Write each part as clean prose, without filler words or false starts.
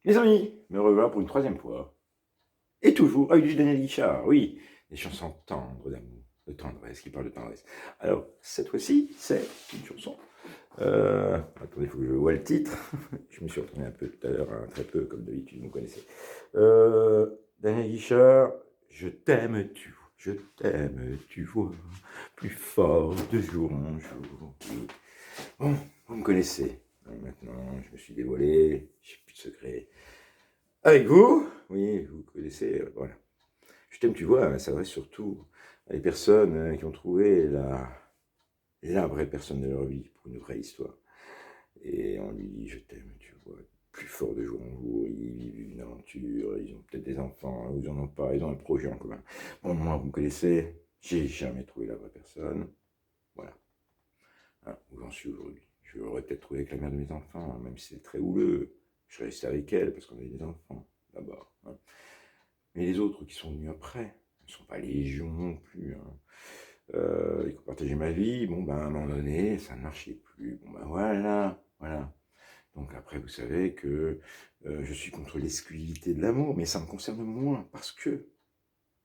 Mes amis, me revoilà pour une troisième fois. Et toujours avec du Daniel Guichard, oui. Des chansons tendres d'amour, de tendresse, qui parlent de tendresse. Alors, cette fois-ci, c'est une chanson. Attendez, il faut que je vois le titre. Je me suis retourné un peu tout à l'heure, hein, très peu, comme d'habitude, vous connaissez. Daniel Guichard, je t'aime, tu vois, plus fort de jour en jour. Oui. Bon, vous me connaissez. Maintenant, je me suis dévoilé, j'ai plus de secret. Avec vous, oui, vous connaissez, voilà. Je t'aime, tu vois, ça s'adresse surtout à des personnes qui ont trouvé la vraie personne de leur vie pour une vraie histoire. Et on lui dit, je t'aime, tu vois, plus fort de jour en jour, ils vivent une aventure, ils ont peut-être des enfants, ou ils n'en ont pas, ils ont un projet en commun. Bon, moi, vous me connaissez, j'ai jamais trouvé la vraie personne, voilà, hein, où j'en suis aujourd'hui. Je l'aurais peut-être trouvé avec la mère de mes enfants, même si c'est très houleux, je serais resté avec elle, parce qu'on a eu des enfants, d'abord, hein. Mais les autres qui sont venus après, ils ne sont pas légion non plus, hein. Ils ont partagé ma vie, bon ben à un moment donné, ça ne marchait plus. Bon ben voilà, voilà. Donc après, vous savez que je suis contre l'exclusivité de l'amour, mais ça me concerne moins, parce que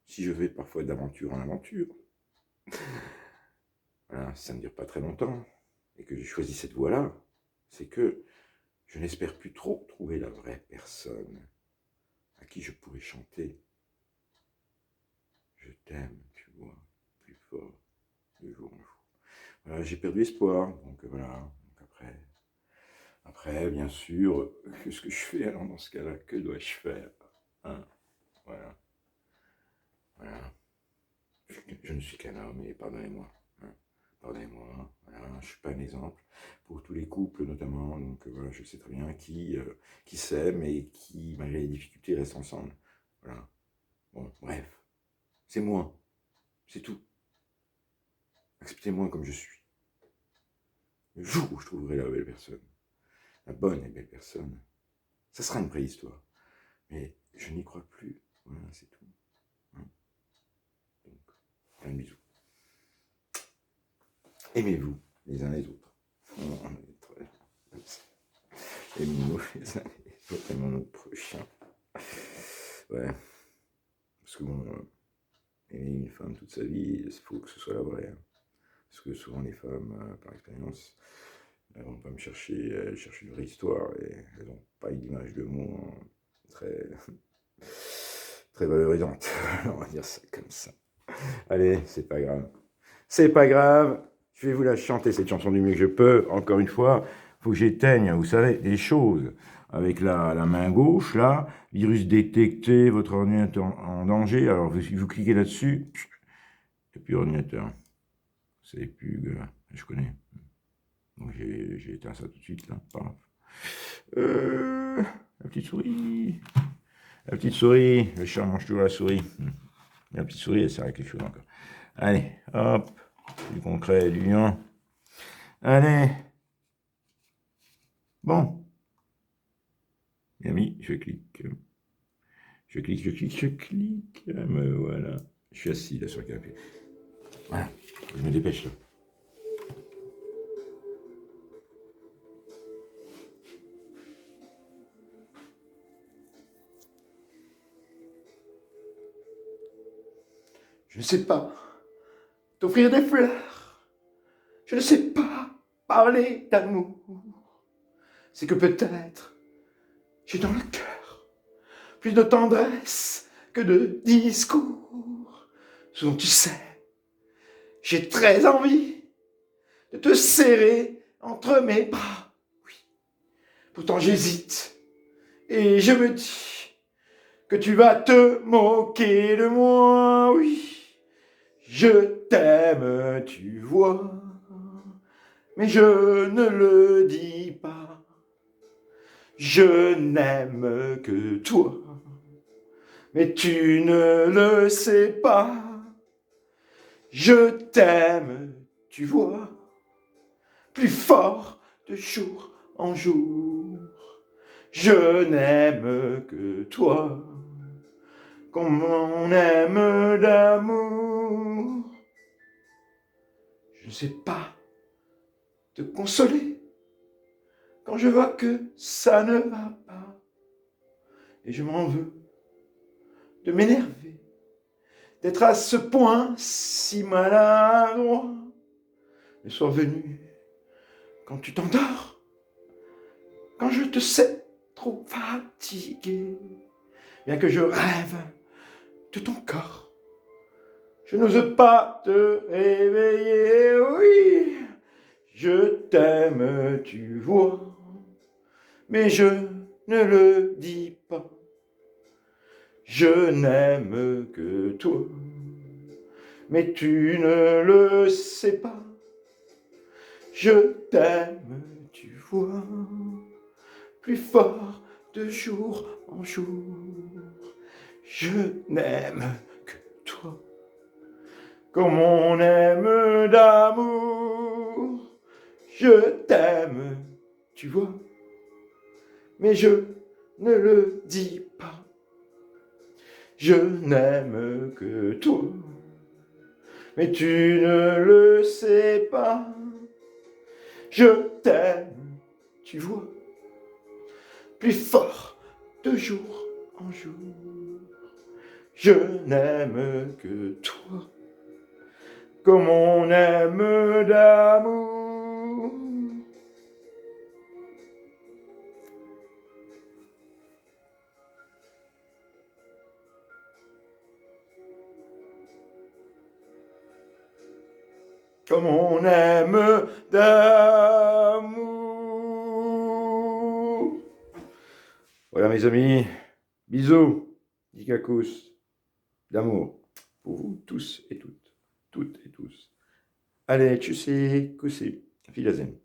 si je vais parfois d'aventure en aventure, voilà, si ça ne dure pas très longtemps, et que j'ai choisi cette voie-là, c'est que je n'espère plus trop trouver la vraie personne à qui je pourrais chanter. Je t'aime, tu vois, plus fort de jour en jour. Voilà, j'ai perdu espoir, donc voilà. Donc après, bien sûr, qu'est-ce que je fais alors dans ce cas-là? Que dois-je faire, hein? Voilà, voilà. Je ne suis qu'un homme et pardonnez-moi, hein. Pardonnez-moi, voilà, je ne suis pas un exemple pour tous les couples notamment, donc voilà, je sais très bien qui s'aiment et qui, malgré les difficultés, restent ensemble. Voilà, bon, bref, c'est moi, c'est tout. Acceptez-moi comme je suis. Le jour où je trouverai la belle personne, la bonne et belle personne, ça sera une vraie histoire. Mais je n'y crois plus. Voilà, c'est tout, hein. Donc, plein de bisous. Aimez-vous les uns les autres. Aimez-nous les uns les autres, aimons notre prochain. Ouais, parce que bon, aimer une femme toute sa vie, il faut que ce soit la vraie, hein. Parce que souvent les femmes, par expérience, elles vont pas me chercher, elles cherchent une vraie histoire et elles n'ont pas une image de moi très, très valorisante. On va dire ça comme ça. Allez, c'est pas grave. C'est pas grave, je vais vous la chanter cette chanson du mieux que je peux. Encore une fois, il faut que j'éteigne, vous savez, des choses. Avec la main gauche, là, virus détecté, votre ordinateur en danger. Alors, vous cliquez là-dessus, et puis ordinateur. C'est plus, je connais. Donc, j'ai éteint ça tout de suite, là. La petite souris. La petite souris. Le chat mange toujours la souris. La petite souris, elle sert à quelque chose encore. Allez, hop. Du concret, du lion. Allez. Bon. Mes amis, je clique. Je clique, je clique, je clique. Me voilà. Je suis assis là sur le canapé. Voilà. Je me dépêche là. Je ne sais pas t'offrir des fleurs. Je ne sais pas parler d'amour. C'est que peut-être j'ai dans le cœur plus de tendresse que de discours. Souvent tu sais, j'ai très envie de te serrer entre mes bras. Oui. Pourtant j'hésite et je me dis que tu vas te moquer de moi. Oui, je t'aime, tu vois, mais je ne le dis pas. Je n'aime que toi, mais tu ne le sais pas. Je t'aime, tu vois, plus fort de jour en jour. Je n'aime que toi, comme on aime d'amour. Je ne sais pas te consoler quand je vois que ça ne va pas. et je m'en veux de m'énerver, d'être à ce point si maladroit. Le soir venu, quand tu t'endors, quand je te sais trop fatigué, bien que je rêve de ton corps, je n'ose pas te réveiller, oui, je t'aime, tu vois, mais je ne le dis pas. Je n'aime que toi, mais tu ne le sais pas. Je t'aime, tu vois, plus fort de jour en jour. Je n'aime que toi, comme on aime d'amour. Je t'aime, tu vois, mais je ne le dis pas. Je n'aime que toi, mais tu ne le sais pas. Je t'aime, tu vois, plus fort de jour en jour. Je n'aime que toi, comme on aime d'amour. Comme on aime d'amour. Voilà mes amis, bisous, Dikakous, d'amour, pour vous tous et toutes et tous. Allez, tchussy, koussi, Wiedersehen.